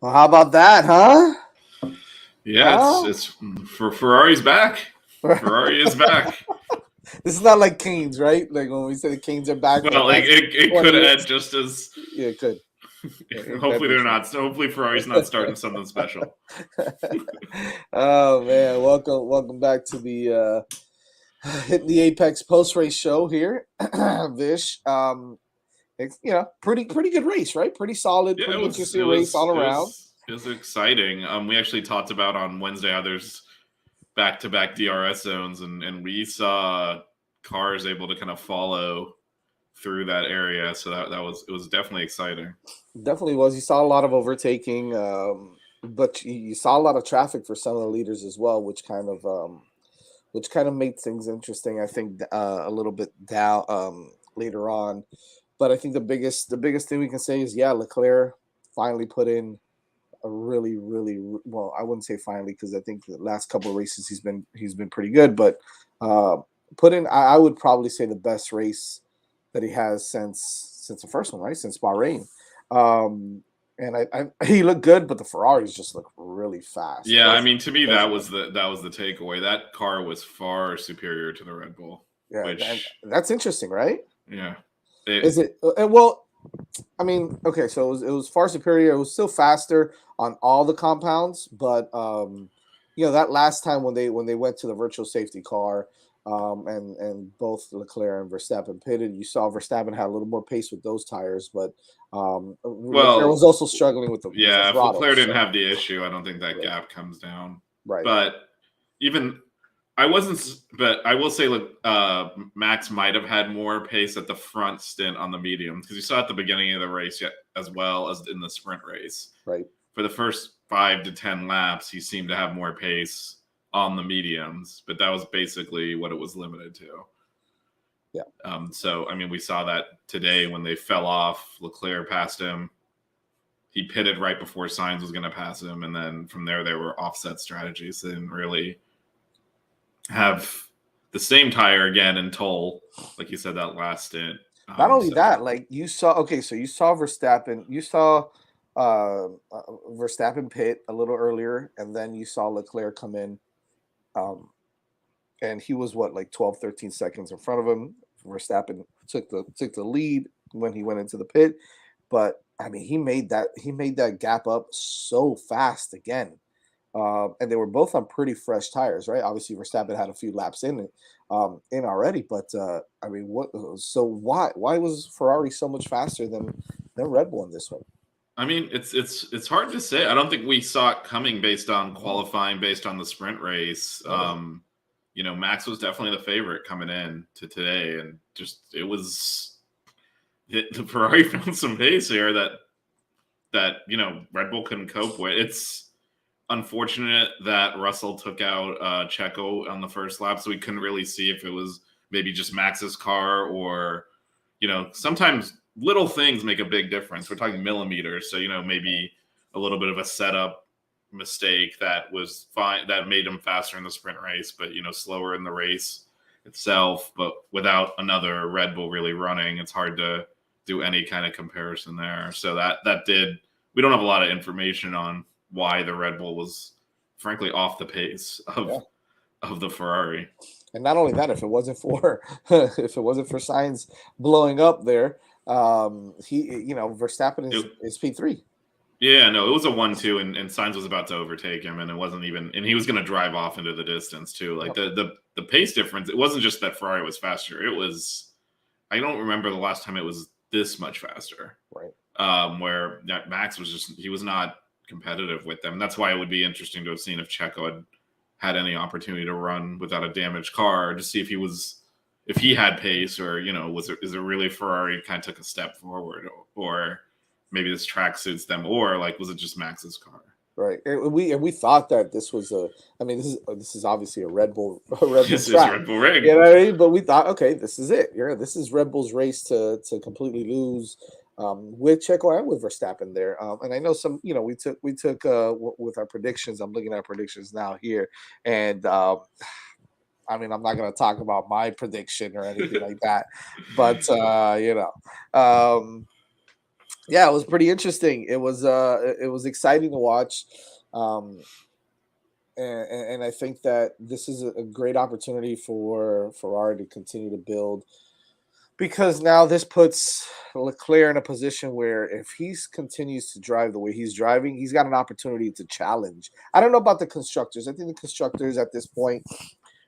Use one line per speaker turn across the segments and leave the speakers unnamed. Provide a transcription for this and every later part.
Well, how about that, huh?
Yeah, it's
Huh?
it's for Ferrari's back. Ferrari is back.
This is not like Canes, right? Like when we say the Canes are back for the
Well, it,
past
it, it
20
could end
years.
just as.
Yeah, it could. It
Hopefully
definitely
they're
should.
not. So hopefully Ferrari's not starting something special.
Oh man, welcome back to the hitting the Apex post race show here, Vish. It's, pretty good race, right? Pretty solid,
Yeah,
pretty
it was it
interesting race all
was it
around.
was it was exciting. We actually talked about on Wednesday how there's back-to-back DRS zones, and we saw cars able to kind of follow through that area. So that was definitely exciting.
Definitely was. You saw a lot of overtaking, but you saw a lot of traffic for some of the leaders as well, which kind of made things interesting. I think a little bit down later on, but I think the biggest thing we can say is Leclerc finally put in a well. I wouldn't say finally because I think the last couple of races he's been pretty good, but uh, put in I would probably say the best race that he has since the first one, right? Since Bahrain. Um, and he looked good, but the Ferraris just look really fast.
Yeah, I
Both
mean, to me,
both
that
of
was
them.
the takeaway. That car was far superior to the Red Bull,
Yeah, and
which
that's interesting, right?
yeah, it
Is it? Well, I mean, okay, so it was far superior. It was still faster on all the compounds, but that last time when they went to the virtual safety car, and both Leclerc and Verstappen pitted, you saw Verstappen had a little more pace with those tires, but Leclerc was
well,
also struggling with the
yeah. If Leclerc
throttles.
didn't
So
have the issue, I don't think that
right,
gap comes down.
right.
But even I wasn't, but I will say, look, Max might have had more pace at the front stint on the mediums because you saw at the beginning of the race, yet as well as in the sprint race.
Right.
For the first 5 to 10 laps, he seemed to have more pace on the mediums, but that was basically what it was limited to.
Yeah.
So, I mean, we saw that today when they fell off. Leclerc passed him. He pitted right before Sainz was going to pass him, and then from there, there were offset strategies. They didn't really have the same tire again in toll, like you said that last stint.
Not only
So
that, like you saw, okay, so you saw Verstappen, you saw Verstappen pit a little earlier, and then you saw Leclerc come in, um, and he was what, like 12, 13 seconds in front of him. Verstappen took the lead when he went into the pit, but I mean, he made that gap up so fast again. And they were both on pretty fresh tires, right? Obviously, Verstappen had a few laps in already, but I mean, what? So why was Ferrari so much faster than Red Bull in this one?
I mean, it's hard to say. I don't think we saw it coming based on
No,
qualifying, based on the sprint race.
no.
Max was definitely the favorite coming in to today, and just it was the Ferrari found some pace here that Red Bull couldn't cope with. It's unfortunate that Russell took out Checo on the first lap, so we couldn't really see if it was maybe just Max's car or sometimes little things make a big difference. We're talking millimeters, so maybe a little bit of a setup mistake that was fine that made him faster in the sprint race, but slower in the race itself. But without another Red Bull really running, it's hard to do any kind of comparison there. So that did. We don't have a lot of information on why the Red Bull was frankly off the pace
Yeah,
of the Ferrari.
and not only that, if it wasn't for if it wasn't for Sainz blowing up there, Verstappen is
It,
is P3.
Yeah, no, it was a 1-2, and Sainz was about to overtake him, and it wasn't even, and he was going to drive off into the distance too. Like
Yep.
the pace difference, it wasn't just that Ferrari was faster. It was, I don't remember the last time it was this much faster.
Right.
Where Max was just he was not competitive with them. That's why it would be interesting to have seen if Checo had any opportunity to run without a damaged car to see if he had pace, or is it really Ferrari kind of took a step forward, or maybe this track suits them, or like was it just Max's car?
Right, and we thought that this was a. I mean, this is obviously a Red Bull a Red Bull
This is
track,
Red Bull Ring.
you know what I mean? But we thought, okay, this is it. This is Red Bull's race to completely lose, with Checo and with Verstappen there. And I know some, we took with our predictions. I'm looking at predictions now here, and I mean, I'm not going to talk about my prediction or anything like that, but um, Yeah, it was pretty interesting. It was exciting to watch. Um, and I think that this is a great opportunity for Ferrari to continue to build, because now this puts Leclerc in a position where if he continues to drive the way he's driving, he's got an opportunity to challenge. I don't know about the constructors. I think the constructors at this point,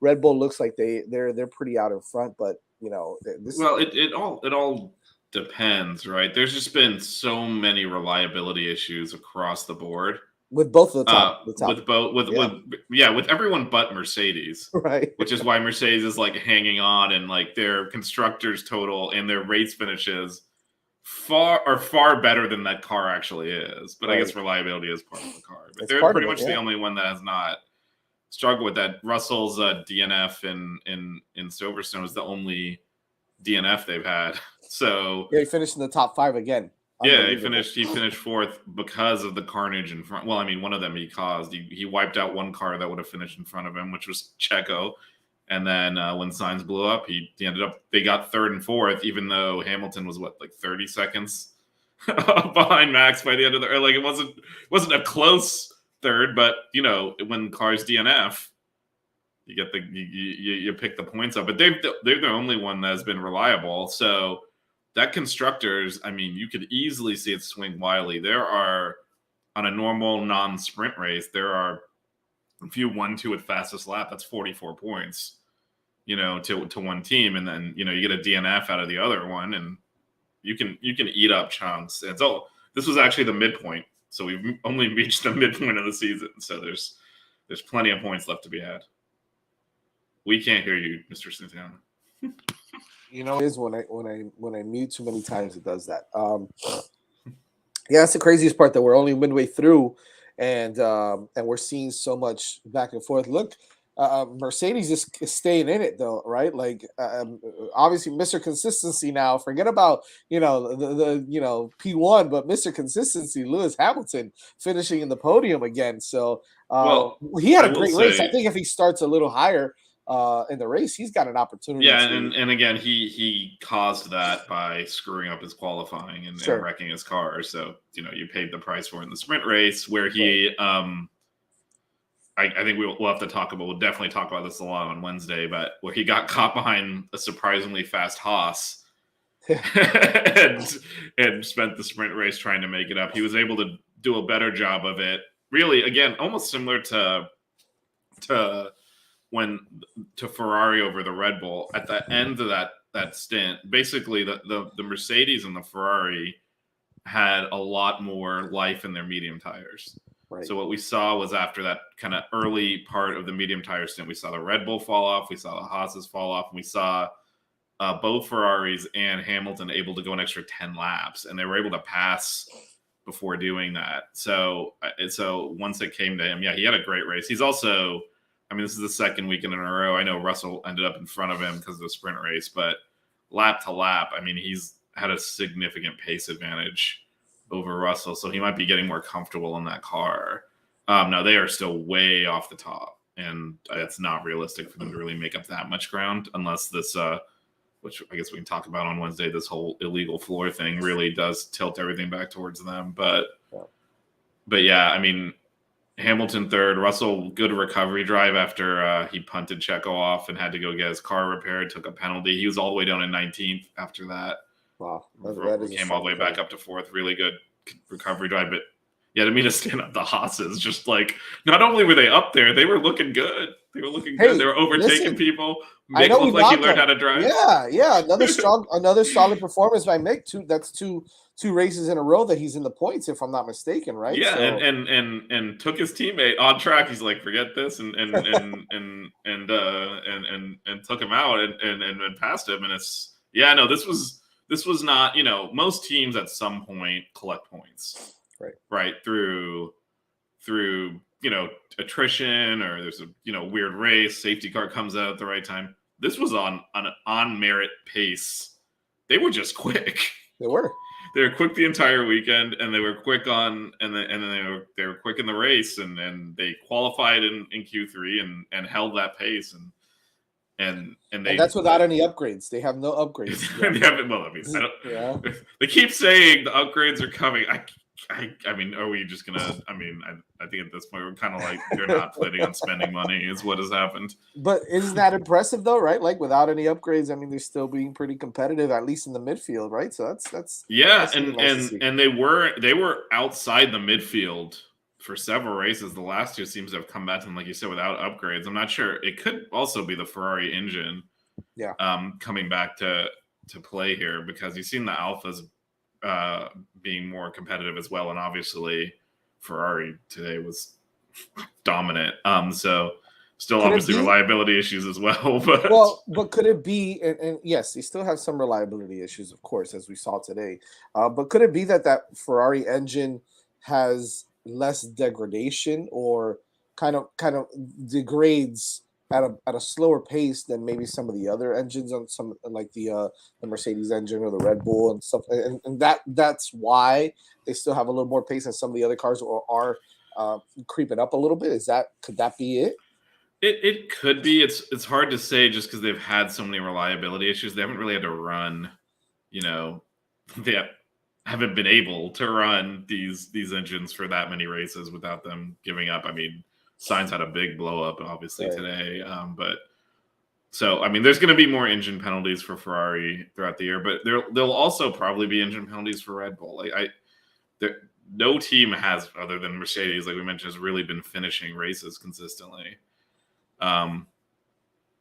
Red Bull looks like they're pretty out in front, but this
Well, it all depends, right? There's just been so many reliability issues across the board.
with both of the top,
With both
yeah,
with everyone but Mercedes,
right.
which is why Mercedes is like hanging on, and like their constructors total and their race finishes far better than that car actually is. But I
Right.
guess reliability is part of the car. But
It's
they're
part of
pretty
it,
much the
yeah.
only one that has not struggled with that. Russell's DNF in Silverstone is the only DNF they've had. So
Yeah, he finished in the top 5 again.
yeah, he
Unbelievable.
finished fourth because of the carnage in front. Well, I mean, one of them he caused. He wiped out one car that would have finished in front of him, which was Checo. And then when Sainz blew up, he ended up. They got third and fourth, even though Hamilton was what, like 30 seconds behind Max by the end of the. Or like it wasn't a close third, but when cars DNF, you get you pick the points up. But they're the only one that has been reliable. So that constructors, I mean, you could easily see it swing wildly. There are, on a normal non-sprint race, there are, if you 1-2 at fastest lap, that's 44 points, to one team, and then you get a DNF out of the other one, and you can eat up chunks. And so this was actually the midpoint, so we've only reached the midpoint of the season. So there's plenty of points left to be had. We can't hear you, Mr. Santana.
It is when I mute too many times, it does that. Yeah, that's the craziest part, that we're only midway through, and we're seeing so much back and forth. Look, Mercedes is staying in it though, right? Like obviously, Mr. Consistency now. Forget about the P1, but Mr. Consistency, Lewis Hamilton, finishing in the podium again. So
Well,
he had
I
a
will
great race. I
say,
think if he starts a little higher in the race, he's got an opportunity
yeah,
to.
and again, he caused that by screwing up his qualifying and
Sure.
wrecking his car. So you paid the price for it in the sprint race, where he I think we'll have to talk about. We'll definitely talk about this a lot on Wednesday, but where he got caught behind a surprisingly fast Haas and spent the sprint race trying to make it up. He was able to do a better job of it. Really, again, almost similar to Ferrari over the Red Bull at the end of that stint. Basically, the Mercedes and the Ferrari had a lot more life in their medium tires.
Right.
So what we saw was, after that kind of early part of the medium tire stint, we saw the Red Bull fall off, we saw the Haas's fall off, and we saw both Ferraris and Hamilton able to go an extra 10 laps, and they were able to pass before doing that. So once it came to him, yeah, he had a great race. He's also, I mean, this is the second weekend in a row. I know Russell ended up in front of him because of the sprint race, but lap to lap, I mean, he's had a significant pace advantage over Russell, so he might be getting more comfortable in that car. No, they are still way off the top, and it's not realistic for them to really make up that much ground unless this, which I guess we can talk about on Wednesday, this whole illegal floor thing really does tilt everything back towards them. But yeah, I mean, Hamilton third, Russell, good recovery drive after he punted Checo off and had to go get his car repaired, took a penalty. He was all the way down in 19th after that.
Wow.
Came all the way back up to fourth. Really good recovery drive. But yeah, to me, to stand up the Haas's, just like, not only were they up there, they were looking good. They were looking good. They were overtaking people. Mick looked like he learned how to drive.
Yeah. Another solid performance by Mick. That's two races in a row that he's in the points, if I'm not mistaken, right?
Yeah,
so,
and took his teammate on track. He's like, forget this, and took him out and passed him. And it's, yeah, no, this was not, most teams at some point collect points, right through attrition, or there's a weird race, safety car comes out at the right time. This was on merit pace. They were just quick.
They were
quick the entire weekend, and they were quick and then they were quick in the race, and they qualified in Q3 and held that pace. And and
And that's without any upgrades. They have no upgrades yet.
they haven't. Well, I mean, I
Yeah.
don't. They keep saying the upgrades are coming. I mean, are we just gonna? I mean, I think at this point we're kind of like they're not planning on spending money. Is what has happened.
But isn't that impressive though, right? Like without any upgrades, I mean, they're still being pretty competitive, at least in the midfield, right? So
Yeah,
that's really nice to see.
and they were outside the midfield for several races. The last two seems to have come back to them, like you said, without upgrades. I'm not sure. It could also be the Ferrari engine,
Yeah.
coming back to play here, because you've seen the Alphas being more competitive as well, and obviously Ferrari today was dominant. So still
Could it
obviously
be?
reliability issues as well, but
Well, but could it be? And yes, they still have some reliability issues, of course, as we saw today. But could it be that Ferrari engine has less degradation, or kind of degrades at a slower pace than maybe some of the other engines on some, like the Mercedes engine or the Red Bull and stuff, and that's why they still have a little more pace than some of the other cars, or are creeping up a little bit? Could that be it?
it could be. It's hard to say, just because they've had so many reliability issues. They haven't really had to run, you know, they haven't been able to run these engines for that many races without them giving up. I mean, Sainz had a big blow up obviously
Right.
today, but so I mean, there's going to be more engine penalties for Ferrari throughout the year, but there'll also probably be engine penalties for Red Bull. Like there, no team has, other than Mercedes, like we mentioned, has really been finishing races consistently. Um,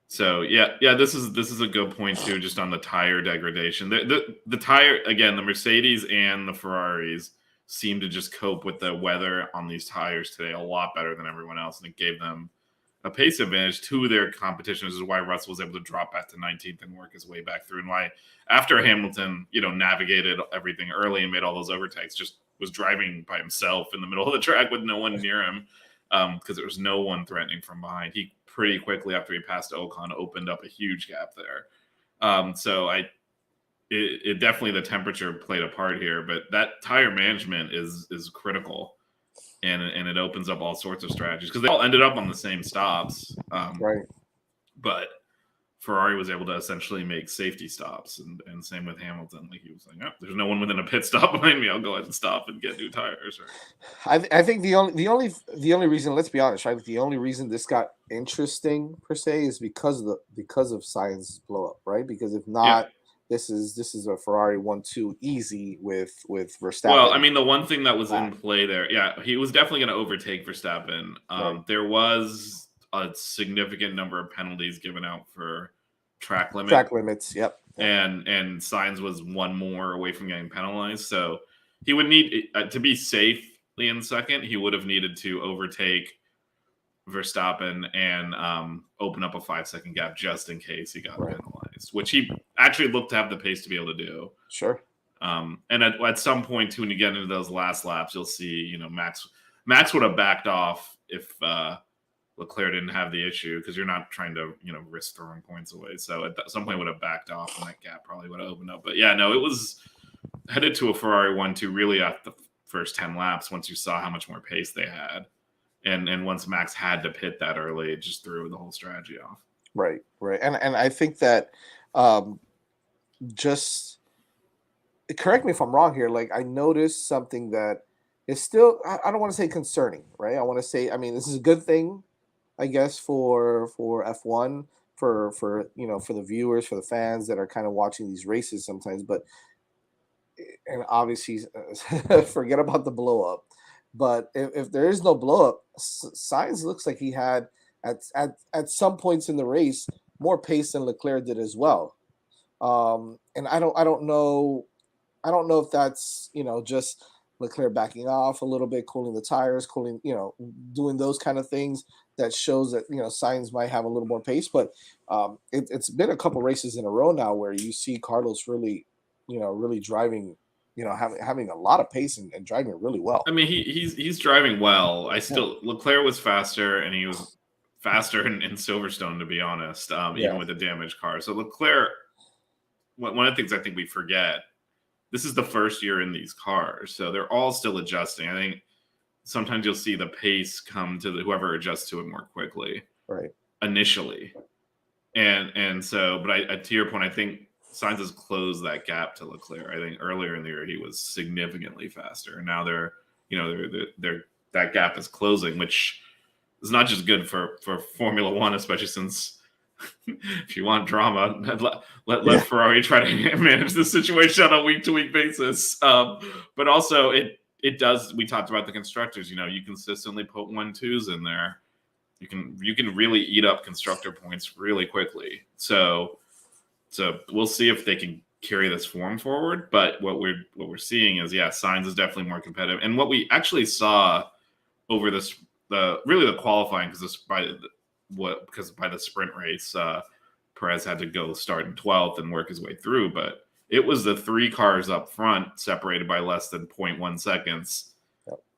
so yeah, this is a good point too, just on the tire degradation. The tire, again, the Mercedes and the Ferraris seem to just cope with the weather on these tires today a lot better than everyone else, and it gave them a pace advantage to their competition. This is why Russell was able to drop back to 19th and work his way back through, and why after Hamilton, navigated everything early and made all those overtakes, just was driving by himself in the middle of the track with no one near him, because there was no one threatening from behind. He pretty quickly, after he passed Ocon, opened up a huge gap there. So it definitely, the temperature played a part here, but that tire management is critical, and it opens up all sorts of strategies, because they all ended up on the same stops.
Right.
But Ferrari was able to essentially make safety stops, and same with Hamilton. Like, he was like, oh, there's no one within a pit stop behind me. I'll go ahead and stop and get new tires.
I think the only reason, let's be honest, right? The only reason this got interesting per se is because of Sainz's blow up, right? Because if not, this is a Ferrari 1-2 easy with Verstappen.
Well, I mean, the one thing that was in play there, he was definitely going to overtake Verstappen.
Right.
There was a significant number of penalties given out for track
limits. Yep.
And Sainz was one more away from getting penalized. So he would need to be safely in second. He would have needed to overtake Verstappen and open up a 5-second gap just in case he got penalized, which he actually looked to have the pace to be able to do.
Sure.
And at some point too, when you get into those last laps, you'll see, Max would have backed off if Leclerc didn't have the issue, because you're not trying to, risk throwing points away. So at some point would have backed off, and that gap probably would have opened up. But yeah, no, it was headed to a Ferrari 1-2 really at the first 10 laps, once you saw how much more pace they had. And once Max had to pit that early, it just threw the whole strategy off.
Right. And I think that just correct me if I'm wrong here. Like, I noticed something that is still, I don't want to say concerning, right? I want to say, I mean, this is a good thing, I guess, for F1, for the viewers, for the fans that are kind of watching these races sometimes. But, and obviously, forget about the blow up. But if there is no blow up, Sainz looks like he had at some points in the race more pace than Leclerc did as well. And I don't know if that's just Leclerc backing off a little bit, cooling the tires, doing those kind of things that shows that Sainz might have a little more pace. But it's been a couple races in a row now where you see Carlos really driving, having a lot of pace and driving really well.
I mean, he's driving well. Leclerc was faster, and he was faster in Silverstone, to be honest, even with a damaged car. So Leclerc, one of the things I think we forget, this is the first year in these cars, so they're all still adjusting. I think sometimes you'll see the pace come to whoever adjusts to it more quickly,
right,
initially. And so, but I to your point, I think Sainz has closed that gap to Leclerc. I think earlier in the year he was significantly faster, and now they're that gap is closing, which is not just good for Formula One, especially since if you want drama, let
Yeah.
Ferrari try to manage the situation on a week to week basis. But also it does. We talked about the constructors. You consistently put 1-2s in there. You can really eat up constructor points really quickly. So we'll see if they can carry this form forward. But what we're seeing is, Sainz is definitely more competitive. And what we actually saw over the qualifying, because by the sprint race, Perez had to go start in 12th and work his way through. But it was the 3 cars up front separated by less than 0.1 seconds.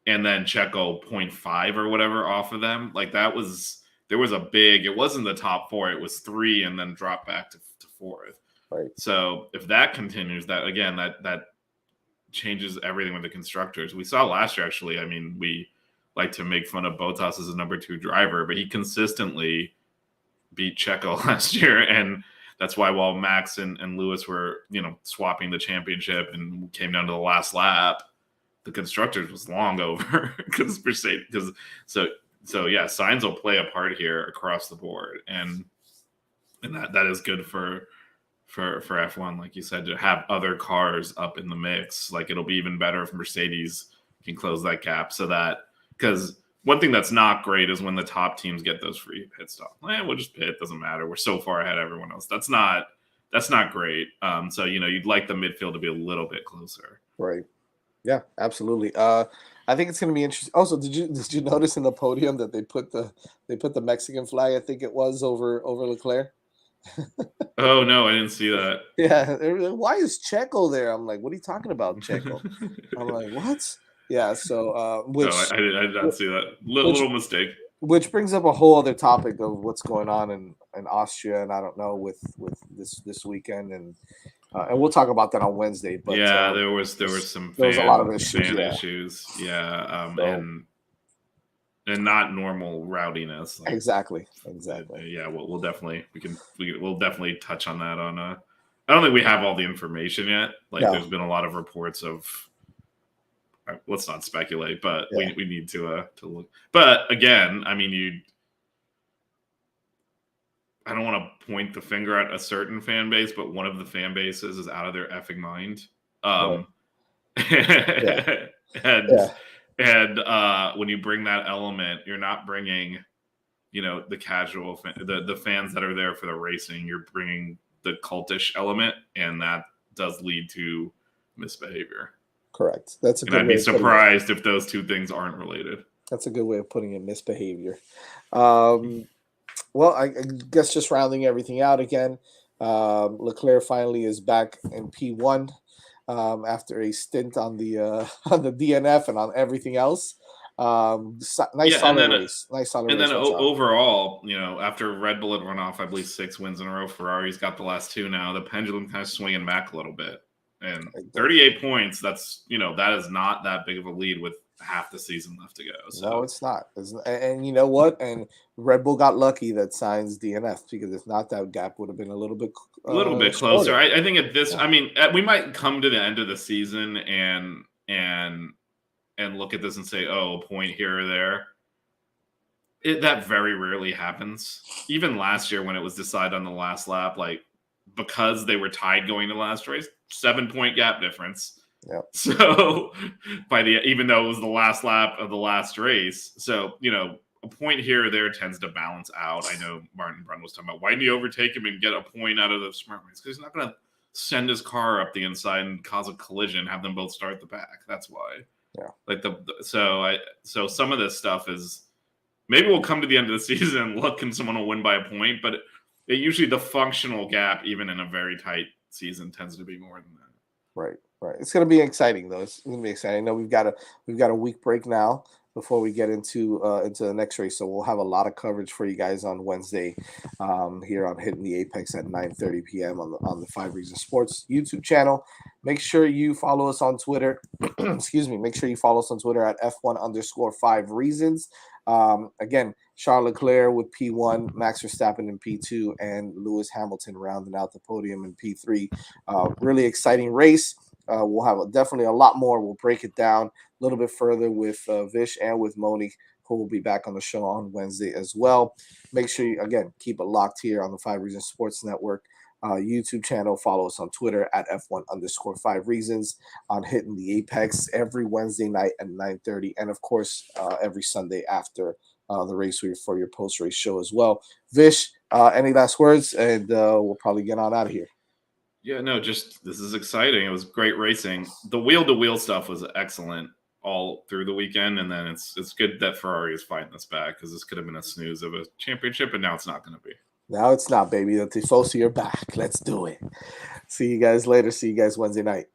And then Checo 0.5 or whatever off of them. Like there was it wasn't the top 4, it was 3 and then dropped back to 4th.
Right.
So if that continues, that changes everything with the constructors. We saw last year, actually. I mean, we like to make fun of Bottas as a number 2 driver, but he consistently beat Checo last year. And that's why while Max and Lewis were, swapping the championship and came down to the last lap, the constructors was long over because Sainz will play a part here across the board, and that is good for F1, like you said, to have other cars up in the mix. Like it'll be even better if Mercedes can close that gap, so that, because one thing that's not great is when the top teams get those free pit stops. We'll just pit, doesn't matter. We're so far ahead of everyone else. That's not great. So you'd like the midfield to be a little bit closer,
Right. Yeah, absolutely. I think it's going to be interesting. Also, did you notice in the podium that they put the Mexican flag? I think it was over Leclerc.
Oh no, I didn't see that.
Yeah, why is Checo there? I'm like, what are you talking about, Checo? I'm like, what? Yeah. So,
I did not see that.
which
Little mistake.
Which brings up a whole other topic of what's going on in Austria, and I don't know with this weekend, and we'll talk about that on Wednesday. But
there was a
lot of issues.
Issues, and not normal rowdiness.
Exactly.
Yeah, we'll definitely we'll definitely touch on that on. I don't think we have all the information yet. There's been a lot of reports of. Let's not speculate, but we need to look. But again, I mean, I don't want to point the finger at a certain fan base, but one of the fan bases is out of their effing mind. And when you bring that element, you're not bringing, the casual the fans that are there for the racing. You're bringing the cultish element, and that does lead to misbehavior.
Correct. That's a good.
And I'd be surprised if those two things aren't related.
That's a good way of putting it. Misbehavior. Well, I guess just rounding everything out again, Leclerc finally is back in P1 after a stint on the DNF and on everything else. Nice solid race.
And then overall, after Red Bull had run off, I believe 6 wins in a row, Ferrari's got the last 2 now. The pendulum kind of swinging back a little bit. And 38 points, that's, that is not that big of a lead with half the season left to go. So.
No, it's not. And you know what? And Red Bull got lucky that Sainz DNF, because if not, that gap would have been a little bit
closer. I think at this, I mean, we might come to the end of the season and look at this and say, oh, a point here or there. That very rarely happens. Even last year when it was decided on the last lap, because they were tied going to the last race, 7-point gap difference.
Yeah.
So even though it was the last lap of the last race, so a point here or there tends to balance out. I know Martin Brundle was talking about, why didn't you overtake him and get a point out of the sprint race? Because he's not going to send his car up the inside and cause a collision, have them both start the back. That's why.
Yeah.
So some of this stuff is, maybe we'll come to the end of the season and look, and someone will win by a point, but it usually the functional gap, even in a very tight season, tends to be more than that.
Right. It's going to be exciting, though. It's going to be exciting. I know we've got a week break now, before we get into the next race. So we'll have a lot of coverage for you guys on Wednesday here on Hitting the Apex at 9:30 p.m. on the Five Reasons Sports YouTube channel. Make sure you follow us on Twitter. Excuse me. Make sure you follow us on Twitter at F1_5 Reasons. Again, Charles Leclerc with P1, Max Verstappen in P2, and Lewis Hamilton rounding out the podium in P3. Really exciting race. We'll have definitely a lot more. We'll break it down a little bit further with Vish and with Monique, who will be back on the show on Wednesday as well. Make sure you, again, keep it locked here on the Five Reasons Sports Network YouTube channel. Follow us on Twitter at F1_5 Reasons, on Hitting the Apex every Wednesday night at 9:30, and of course every Sunday after the race for your post-race show as well. Vish, any last words? And we'll probably get on out of here.
Yeah, no, just this is exciting. It was great racing. The wheel-to-wheel stuff was excellent all through the weekend, and then it's good that Ferrari is fighting this back, because this could have been a snooze of a championship, and now it's not going to be.
Now it's not, baby. The Tifosi are back. Let's do it. See you guys later. See you guys Wednesday night.